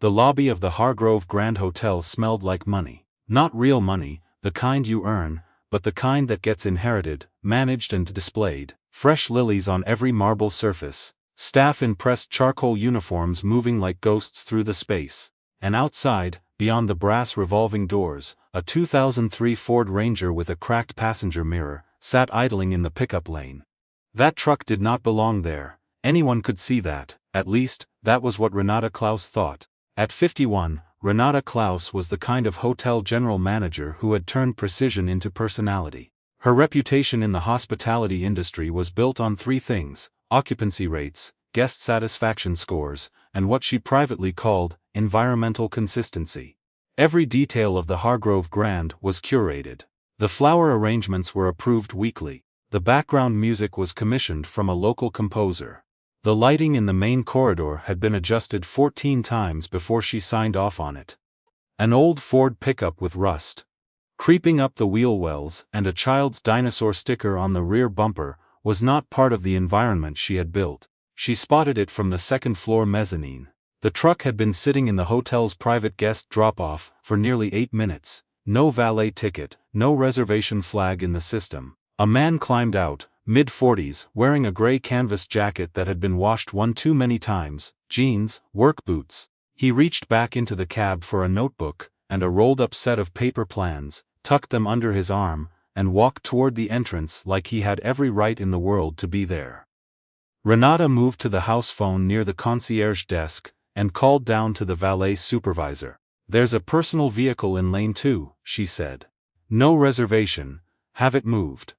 The lobby of the Hargrove Grand Hotel smelled like money. Not real money, the kind you earn, but the kind that gets inherited, managed and displayed. Fresh lilies on every marble surface. Staff in pressed charcoal uniforms moving like ghosts through the space. And outside, beyond the brass revolving doors, a 2003 Ford Ranger with a cracked passenger mirror sat idling in the pickup lane. That truck did not belong there. Anyone could see that. At least, that was what Renata Klaus thought. At 51, Renata Klaus was the kind of hotel general manager who had turned precision into personality. Her reputation in the hospitality industry was built on three things: occupancy rates, guest satisfaction scores, and what she privately called environmental consistency. Every detail of the Hargrove Grand was curated. The flower arrangements were approved weekly. The background music was commissioned from a local composer. The lighting in the main corridor had been adjusted 14 times before she signed off on it. An old Ford pickup with rust creeping up the wheel wells and a child's dinosaur sticker on the rear bumper was not part of the environment she had built. She spotted it from the second-floor mezzanine. The truck had been sitting in the hotel's private guest drop-off for nearly 8 minutes. No valet ticket, no reservation flag in the system. A man climbed out, mid-40s, wearing a gray canvas jacket that had been washed one too many times, jeans, work boots. He reached back into the cab for a notebook and a rolled-up set of paper plans, tucked them under his arm, and walked toward the entrance like he had every right in the world to be there. Renata moved to the house phone near the concierge desk and called down to the valet supervisor. "There's a personal vehicle in lane 2, she said. "No reservation, have it moved."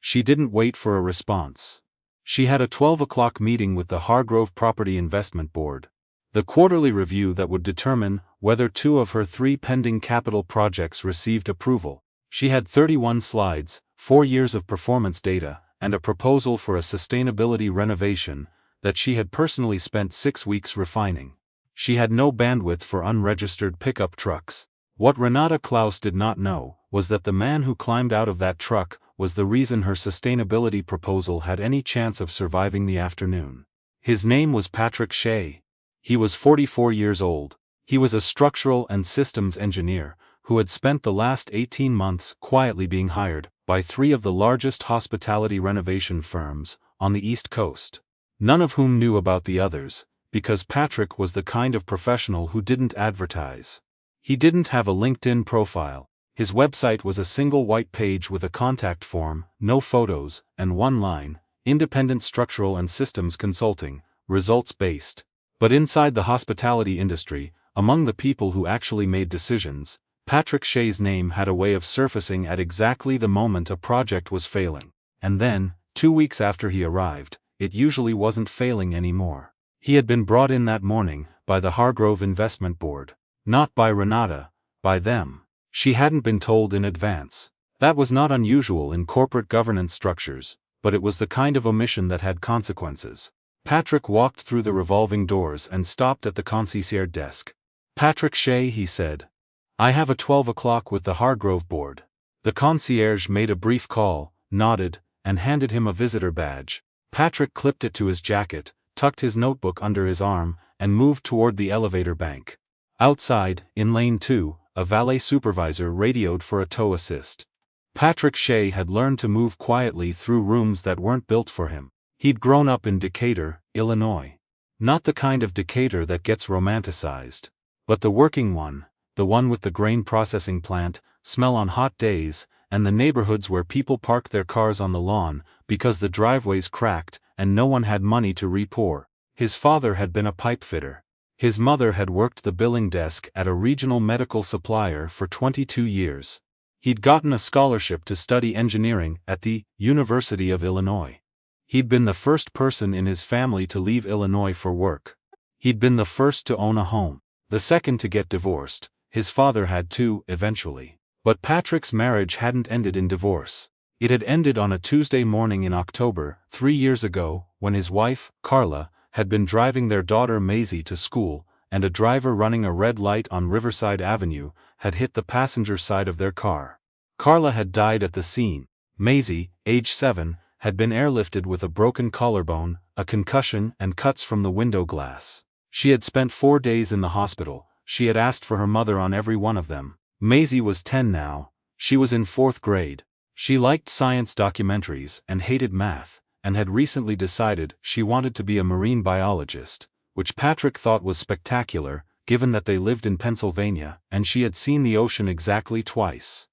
She didn't wait for a response. She had a 12 o'clock meeting with the Hargrove Property Investment Board. The quarterly review that would determine whether 2 of her 3 pending capital projects received approval. She had 31 slides, 4 years of performance data, and a proposal for a sustainability renovation that she had personally spent 6 weeks refining. She had no bandwidth for unregistered pickup trucks. What Renata Klaus did not know was that the man who climbed out of that truck was the reason her sustainability proposal had any chance of surviving the afternoon. His name was Patrick Shea. He was 44 years old. He was a structural and systems engineer who had spent the last 18 months quietly being hired by 3 of the largest hospitality renovation firms on the East Coast. None of whom knew about the others, because Patrick was the kind of professional who didn't advertise. He didn't have a LinkedIn profile. His website was a single white page with a contact form, no photos, and one line: independent structural and systems consulting, results-based. But inside the hospitality industry, among the people who actually made decisions, Patrick Shea's name had a way of surfacing at exactly the moment a project was failing. And then, 2 weeks after he arrived, it usually wasn't failing anymore. He had been brought in that morning by the Hargrove Investment Board. Not by Renata, by them. She hadn't been told in advance. That was not unusual in corporate governance structures, but it was the kind of omission that had consequences. Patrick walked through the revolving doors and stopped at the concierge desk. "Patrick Shea," he said. "I have a 12 o'clock with the Hargrove board." The concierge made a brief call, nodded, and handed him a visitor badge. Patrick clipped it to his jacket, tucked his notebook under his arm, and moved toward the elevator bank. Outside, in lane 2, a valet supervisor radioed for a tow assist. Patrick Shea had learned to move quietly through rooms that weren't built for him. He'd grown up in Decatur, Illinois. Not the kind of Decatur that gets romanticized, but the working one, the one with the grain processing plant, smell on hot days, and the neighborhoods where people park their cars on the lawn because the driveways cracked and no one had money to re-pour. His father had been a pipe fitter. His mother had worked the billing desk at a regional medical supplier for 22 years. He'd gotten a scholarship to study engineering at the University of Illinois. He'd been the first person in his family to leave Illinois for work. He'd been the first to own a home, the second to get divorced. His father had too, eventually. But Patrick's marriage hadn't ended in divorce. It had ended on a Tuesday morning in October, 3 years ago, when his wife, Carla, had been driving their daughter Maisie to school, and a driver running a red light on Riverside Avenue had hit the passenger side of their car. Carla had died at the scene. Maisie, age 7, had been airlifted with a broken collarbone, a concussion, and cuts from the window glass. She had spent 4 days in the hospital. She had asked for her mother on every one of them. Maisie was 10 now. She was in 4th grade. She liked science documentaries and hated math, and had recently decided she wanted to be a marine biologist, which Patrick thought was spectacular, given that they lived in Pennsylvania and she had seen the ocean exactly twice.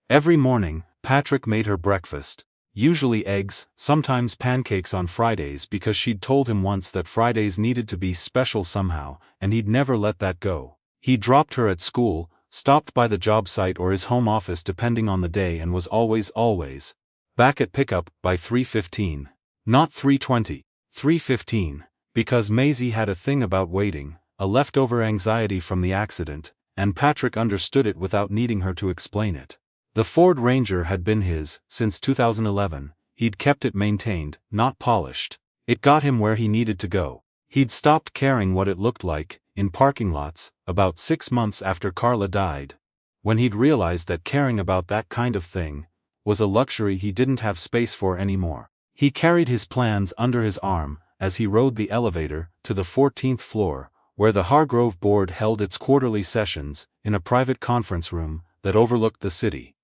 Every morning, Patrick made her breakfast. Usually eggs, sometimes pancakes on Fridays because she'd told him once that Fridays needed to be special somehow, and he'd never let that go. He dropped her at school, stopped by the job site or his home office depending on the day, and was always back at pickup by 3:15. Not 3:20, 3:15, because Maisie had a thing about waiting, a leftover anxiety from the accident, and Patrick understood it without needing her to explain it. The Ford Ranger had been his since 2011, he'd kept it maintained, not polished. It got him where he needed to go. He'd stopped caring what it looked like in parking lots about 6 months after Carla died, when he'd realized that caring about that kind of thing was a luxury he didn't have space for anymore. He carried his plans under his arm as he rode the elevator to the 14th floor, where the Hargrove board held its quarterly sessions, in a private conference room that overlooked the city.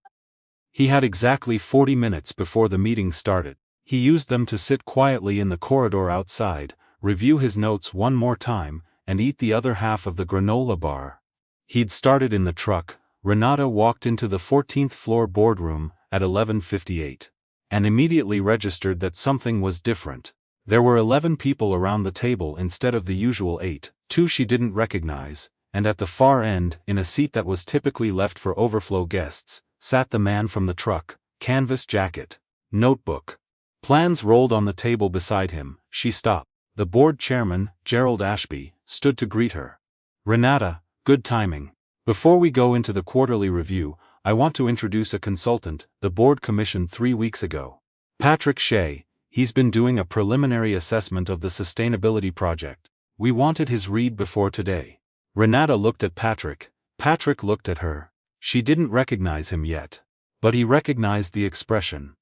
He had exactly 40 minutes before the meeting started. He used them to sit quietly in the corridor outside, review his notes one more time, and eat the other half of the granola bar. He'd started in the truck. Renata walked into the 14th floor boardroom at 11:58, and immediately registered that something was different. There were 11 people around the table instead of the usual 8, 2 she didn't recognize, and at the far end, in a seat that was typically left for overflow guests, sat the man from the truck, canvas jacket, notebook. Plans rolled on the table beside him. She stopped. The board chairman, Gerald Ashby, stood to greet her. "Renata, good timing. Before we go into the quarterly review, I want to introduce a consultant the board commissioned 3 weeks ago. Patrick Shea. He's been doing a preliminary assessment of the sustainability project. We wanted his read before today." Renata looked at Patrick. Patrick looked at her. She didn't recognize him yet. But he recognized the expression.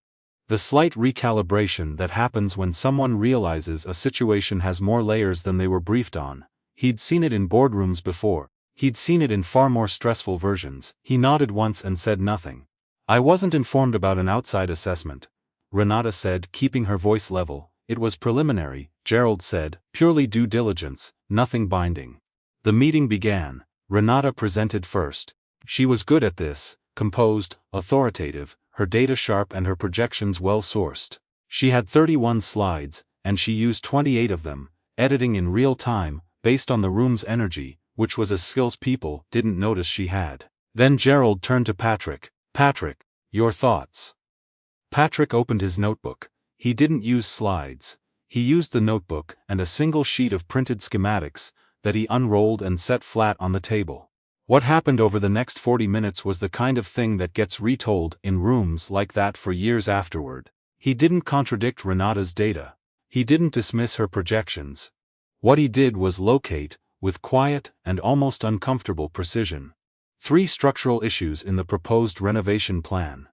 The slight recalibration that happens when someone realizes a situation has more layers than they were briefed on. He'd seen it in boardrooms before. He'd seen it in far more stressful versions. He nodded once and said nothing. "I wasn't informed about an outside assessment," Renata said, keeping her voice level. "It was preliminary," Gerald said, "purely due diligence, nothing binding." The meeting began. Renata presented first. She was good at this, composed, authoritative, her data sharp and her projections well sourced. She had 31 slides, and she used 28 of them, editing in real time, based on the room's energy, which was a skills people didn't notice she had. Then Gerald turned to Patrick. "Patrick, your thoughts?" Patrick opened his notebook. He didn't use slides. He used the notebook and a single sheet of printed schematics that he unrolled and set flat on the table. What happened over the next 40 minutes was the kind of thing that gets retold in rooms like that for years afterward. He didn't contradict Renata's data. He didn't dismiss her projections. What he did was locate, with quiet and almost uncomfortable precision, 3 structural issues in the proposed renovation plan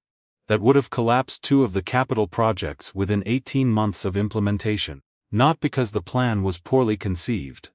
that would have collapsed 2 of the capital projects within 18 months of implementation. Not because the plan was poorly conceived.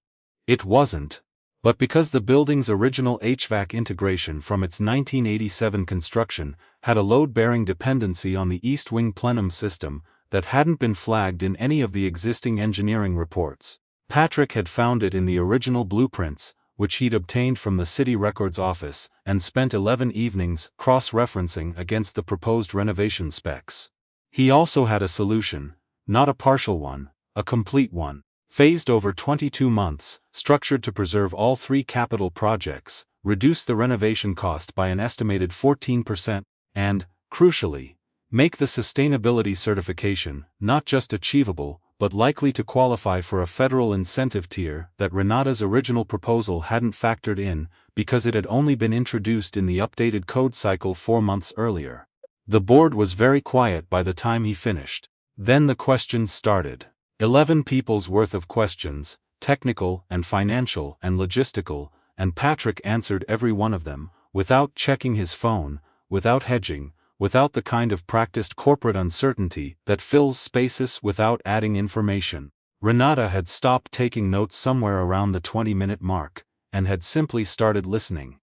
It wasn't. But because the building's original HVAC integration from its 1987 construction had a load-bearing dependency on the East Wing plenum system that hadn't been flagged in any of the existing engineering reports. Patrick had found it in the original blueprints, which he'd obtained from the city records office, and spent 11 evenings cross-referencing against the proposed renovation specs. He also had a solution, not a partial one, a complete one. Phased over 22 months, structured to preserve all 3 capital projects, reduce the renovation cost by an estimated 14%, and, crucially, make the sustainability certification not just achievable, but likely to qualify for a federal incentive tier that Renata's original proposal hadn't factored in because it had only been introduced in the updated code cycle 4 months earlier. The board was very quiet by the time he finished. Then the questions started. 11 people's worth of questions, technical and financial and logistical, and Patrick answered every one of them, without checking his phone, without hedging, without the kind of practiced corporate uncertainty that fills spaces without adding information. Renata had stopped taking notes somewhere around the 20-minute mark, and had simply started listening.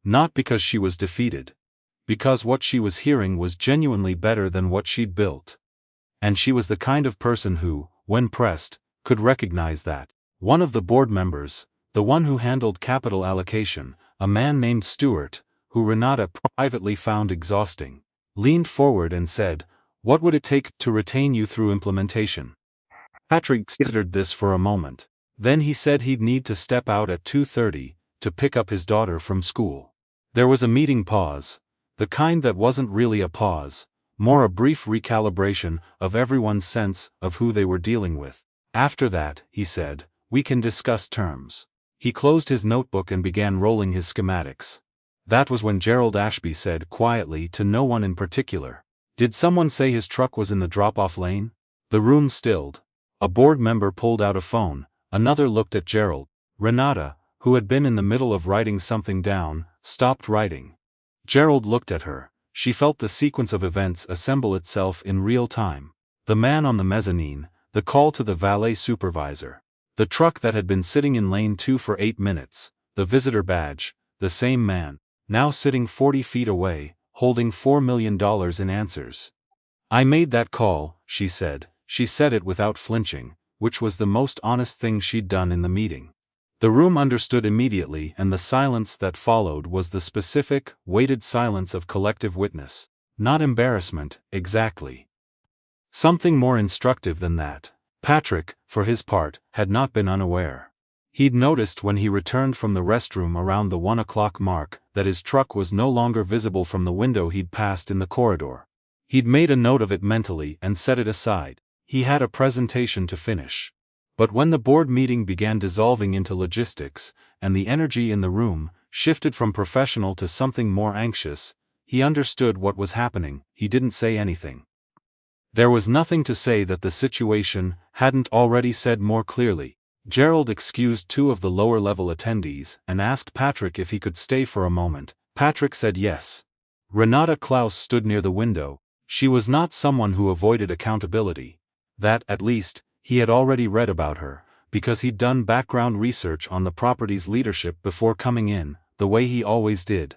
Not because she was defeated. Because what she was hearing was genuinely better than what she'd built. And she was the kind of person who, when pressed, could recognize that. One of the board members, the one who handled capital allocation, a man named Stewart, who Renata privately found exhausting, leaned forward and said, "What would it take to retain you through implementation?" Patrick considered this for a moment. Then he said he'd need to step out at 2:30 to pick up his daughter from school. There was a meeting pause, the kind that wasn't really a pause, more a brief recalibration of everyone's sense of who they were dealing with. After that, he said, "We can discuss terms." He closed his notebook and began rolling his schematics. That was when Gerald Ashby said quietly to no one in particular, "Did someone say his truck was in the drop-off lane?" The room stilled. A board member pulled out a phone, another looked at Gerald. Renata, who had been in the middle of writing something down, stopped writing. Gerald looked at her. She felt the sequence of events assemble itself in real time. The man on the mezzanine, the call to the valet supervisor, the truck that had been sitting in lane 2 for 8 minutes, the visitor badge, the same man, now sitting 40 feet away, holding $4 million in answers. "I made that call," she said. She said it without flinching, which was the most honest thing she'd done in the meeting. The room understood immediately, and the silence that followed was the specific, weighted silence of collective witness. Not embarrassment, exactly. Something more instructive than that. Patrick, for his part, had not been unaware. He'd noticed when he returned from the restroom around the 1 o'clock mark that his truck was no longer visible from the window he'd passed in the corridor. He'd made a note of it mentally and set it aside. He had a presentation to finish. But when the board meeting began dissolving into logistics, and the energy in the room shifted from professional to something more anxious, he understood what was happening. He didn't say anything. There was nothing to say that the situation hadn't already said more clearly. Gerald excused 2 of the lower-level attendees and asked Patrick if he could stay for a moment. Patrick said yes. Renata Klaus stood near the window. She was not someone who avoided accountability. That, at least, he had already read about her, because he'd done background research on the property's leadership before coming in, the way he always did.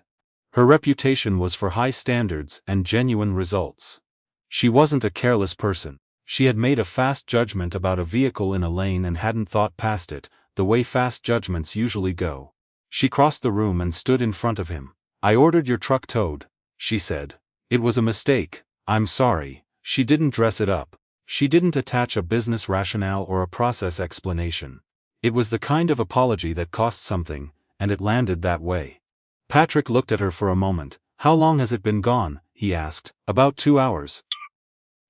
Her reputation was for high standards and genuine results. She wasn't a careless person. She had made a fast judgment about a vehicle in a lane and hadn't thought past it, the way fast judgments usually go. She crossed the room and stood in front of him. "I ordered your truck towed," she said. "It was a mistake. I'm sorry." She didn't dress it up. She didn't attach a business rationale or a process explanation. It was the kind of apology that cost something, and it landed that way. Patrick looked at her for a moment. "How long has it been gone?" he asked. "About 2 hours."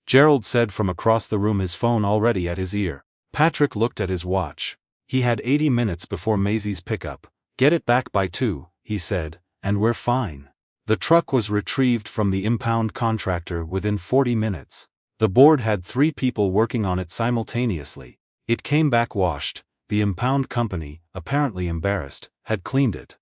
Gerald said from across the room, his phone already at his ear. Patrick looked at his watch. He had 80 minutes before Maisie's pickup. "Get it back by 2, he said, "and we're fine." The truck was retrieved from the impound contractor within 40 minutes. The board had 3 people working on it simultaneously. It came back washed. The impound company, apparently embarrassed, had cleaned it.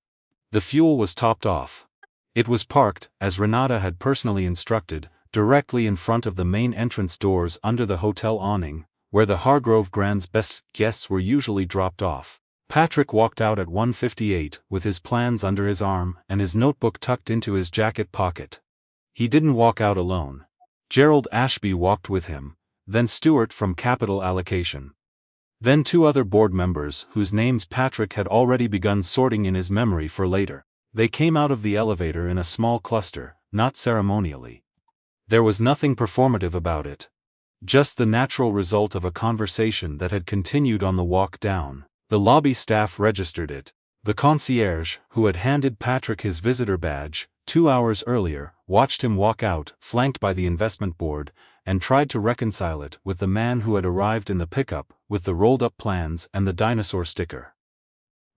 The fuel was topped off. It was parked, as Renata had personally instructed, directly in front of the main entrance doors under the hotel awning, where the Hargrove Grand's best guests were usually dropped off. Patrick walked out at 1:58 with his plans under his arm and his notebook tucked into his jacket pocket. He didn't walk out alone. Gerald Ashby walked with him, then Stewart from Capital Allocation. Then 2 other board members whose names Patrick had already begun sorting in his memory for later. They came out of the elevator in a small cluster, not ceremonially. There was nothing performative about it. Just the natural result of a conversation that had continued on the walk down. The lobby staff registered it. The concierge, who had handed Patrick his visitor badge 2 hours earlier, watched him walk out, flanked by the investment board, and tried to reconcile it with the man who had arrived in the pickup with the rolled-up plans and the dinosaur sticker.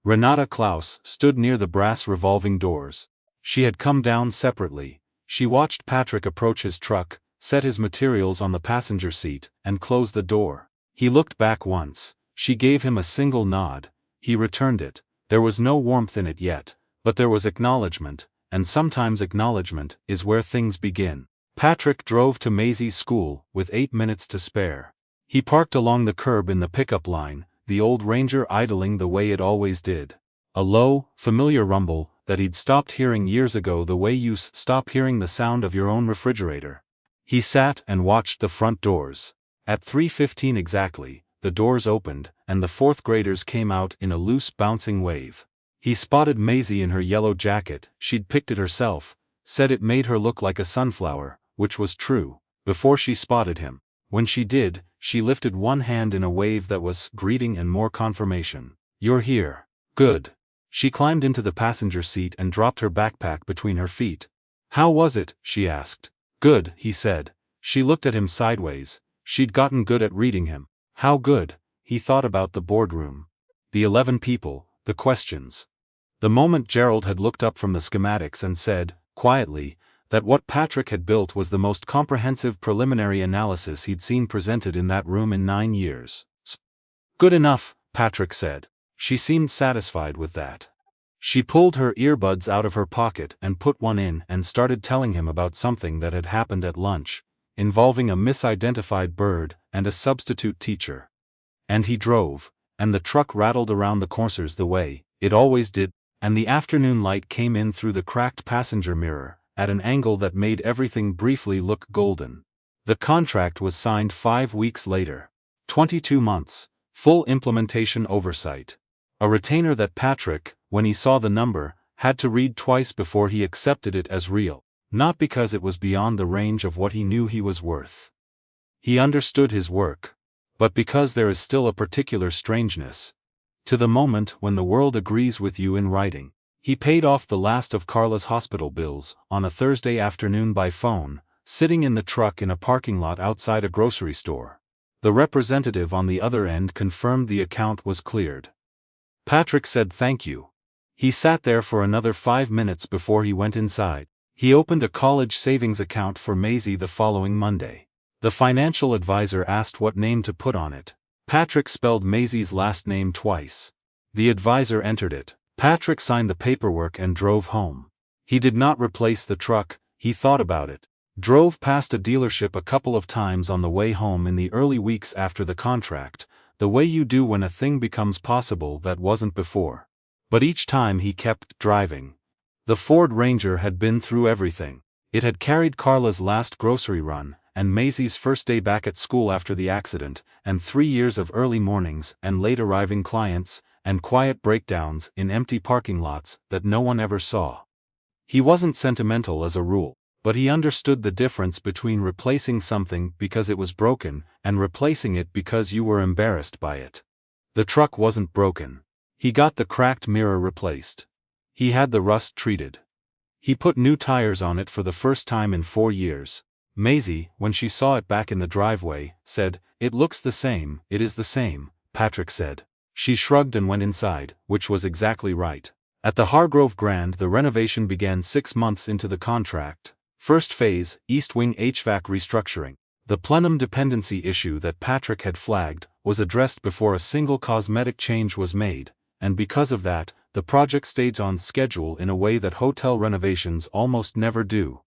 Renata Klaus stood near the brass revolving doors. She had come down separately. She watched Patrick approach his truck, set his materials on the passenger seat, and close the door. He looked back once. She gave him a single nod. He returned it. There was no warmth in it yet, but there was acknowledgement, and sometimes acknowledgement is where things begin. Patrick drove to Maisie's school with 8 minutes to spare. He parked along the curb in the pickup line, the old Ranger idling the way it always did. A low, familiar rumble that he'd stopped hearing years ago, the way you stop hearing the sound of your own refrigerator. He sat and watched the front doors. At 3:15 exactly, the doors opened, and the fourth graders came out in a loose bouncing wave. He spotted Maisie in her yellow jacket. She'd picked it herself, said it made her look like a sunflower, which was true, before she spotted him. When she did, she lifted one hand in a wave that was greeting and more confirmation. "You're here. Good." She climbed into the passenger seat and dropped her backpack between her feet. "How was it?" she asked. "Good," he said. She looked at him sideways. She'd gotten good at reading him. How good? He thought about the boardroom. The 11 people, the questions. The moment Gerald had looked up from the schematics and said, quietly, that what Patrick had built was the most comprehensive preliminary analysis he'd seen presented in that room in 9 years. "Good enough," Patrick said. She seemed satisfied with that. She pulled her earbuds out of her pocket and put one in and started telling him about something that had happened at lunch, involving a misidentified bird and a substitute teacher. And he drove, and the truck rattled around the corners the way it always did, and the afternoon light came in through the cracked passenger mirror, at an angle that made everything briefly look golden. The contract was signed 5 weeks later. 22 months, full implementation oversight. A retainer that Patrick, when he saw the number, had to read twice before he accepted it as real, not because it was beyond the range of what he knew he was worth. He understood his work, but because there is still a particular strangeness to the moment when the world agrees with you in writing. He paid off the last of Carla's hospital bills on a Thursday afternoon by phone, sitting in the truck in a parking lot outside a grocery store. The representative on the other end confirmed the account was cleared. Patrick said thank you. He sat there for another 5 minutes before he went inside. He opened a college savings account for Maisie the following Monday. The financial advisor asked what name to put on it. Patrick spelled Maisie's last name twice. The advisor entered it. Patrick signed the paperwork and drove home. He did not replace the truck. He thought about it. Drove past a dealership a couple of times on the way home in the early weeks after the contract, the way you do when a thing becomes possible that wasn't before. But each time he kept driving. The Ford Ranger had been through everything. It had carried Carla's last grocery run, and Maisie's first day back at school after the accident, and 3 years of early mornings and late arriving clients, and quiet breakdowns in empty parking lots that no one ever saw. He wasn't sentimental as a rule, but he understood the difference between replacing something because it was broken and replacing it because you were embarrassed by it. The truck wasn't broken. He got the cracked mirror replaced. He had the rust treated. He put new tires on it for the first time in 4 years. Maisie, when she saw it back in the driveway, said, "It looks the same." "It is the same," Patrick said. She shrugged and went inside, which was exactly right. At the Hargrove Grand, the renovation began 6 months into the contract. First phase, East Wing HVAC restructuring. The plenum dependency issue that Patrick had flagged was addressed before a single cosmetic change was made, and because of that, the project stayed on schedule in a way that hotel renovations almost never do.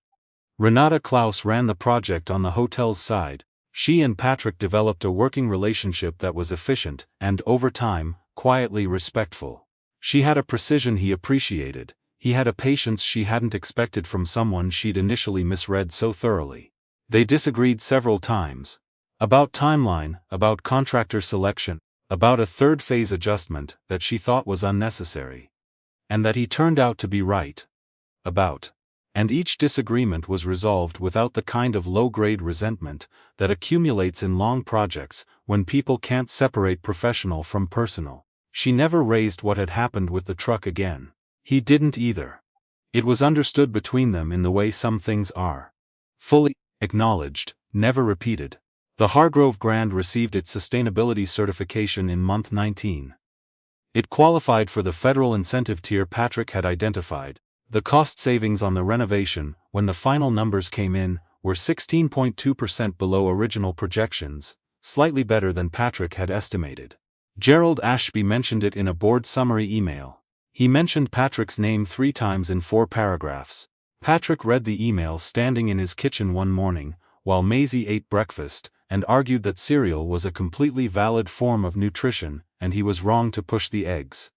Renata Klaus ran the project on the hotel's side. She and Patrick developed a working relationship that was efficient and, over time, quietly respectful. She had a precision he appreciated. He had a patience she hadn't expected from someone she'd initially misread so thoroughly. They disagreed several times. About timeline, about contractor selection, about a third-phase adjustment that she thought was unnecessary. And that he turned out to be right about. And each disagreement was resolved without the kind of low-grade resentment that accumulates in long projects when people can't separate professional from personal. She never raised what had happened with the truck again. He didn't either. It was understood between them in the way some things are. Fully acknowledged, never repeated. The Hargrove Grand received its sustainability certification in month 19. It qualified for the federal incentive tier Patrick had identified. The cost savings on the renovation, when the final numbers came in, were 16.2% below original projections, slightly better than Patrick had estimated. Gerald Ashby mentioned it in a board summary email. He mentioned Patrick's name 3 times in 4 paragraphs. Patrick read the email standing in his kitchen one morning, while Maisie ate breakfast, and argued that cereal was a completely valid form of nutrition, and he was wrong to push the eggs.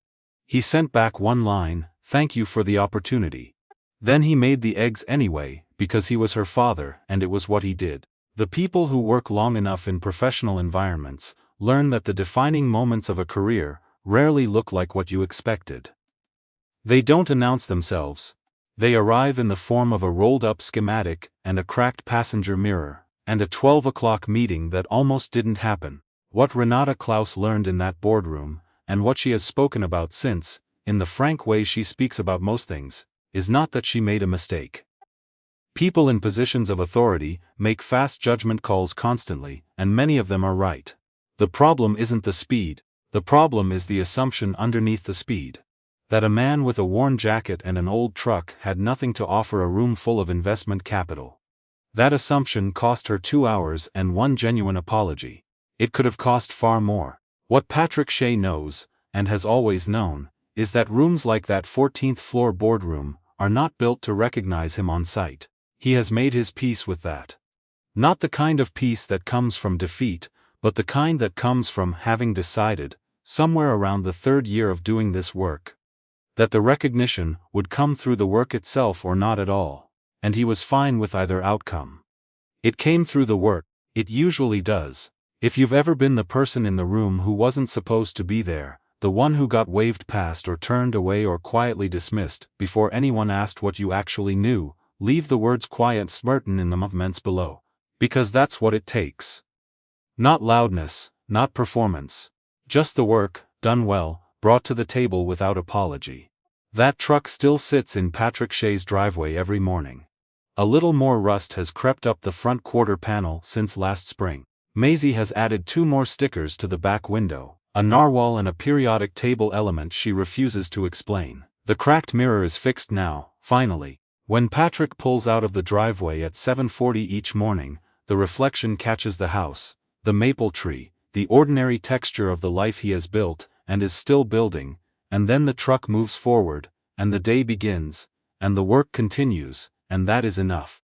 He sent back one line, "Thank you for the opportunity." Then he made the eggs anyway, because he was her father and it was what he did. The people who work long enough in professional environments learn that the defining moments of a career rarely look like what you expected. They don't announce themselves. They arrive in the form of a rolled-up schematic and a cracked passenger mirror, and a 12 o'clock meeting that almost didn't happen. What Renata Klaus learned in that boardroom, and what she has spoken about since, in the frank way she speaks about most things, is not that she made a mistake. People in positions of authority make fast judgment calls constantly, and many of them are right. The problem isn't the speed, the problem is the assumption underneath the speed. That a man with a worn jacket and an old truck had nothing to offer a room full of investment capital. That assumption cost her 2 hours and one genuine apology. It could have cost far more. What Patrick Shea knows, and has always known, is that rooms like that 14th floor boardroom are not built to recognize him on sight. He has made his peace with that. Not the kind of peace that comes from defeat, but the kind that comes from having decided, somewhere around the 3rd year of doing this work, that the recognition would come through the work itself or not at all, and he was fine with either outcome. It came through the work, it usually does. If you've ever been the person in the room who wasn't supposed to be there, the one who got waved past or turned away or quietly dismissed before anyone asked what you actually knew, leave the words quiet smirten in the movements below. Because that's what it takes. Not loudness, not performance. Just the work, done well, brought to the table without apology. That truck still sits in Patrick Shea's driveway every morning. A little more rust has crept up the front quarter panel since last spring. Maisie has added 2 more stickers to the back window, a narwhal and a periodic table element she refuses to explain. The cracked mirror is fixed now, finally. When Patrick pulls out of the driveway at 7:40 each morning, the reflection catches the house, the maple tree, the ordinary texture of the life he has built, and is still building, and then the truck moves forward, and the day begins, and the work continues, and that is enough.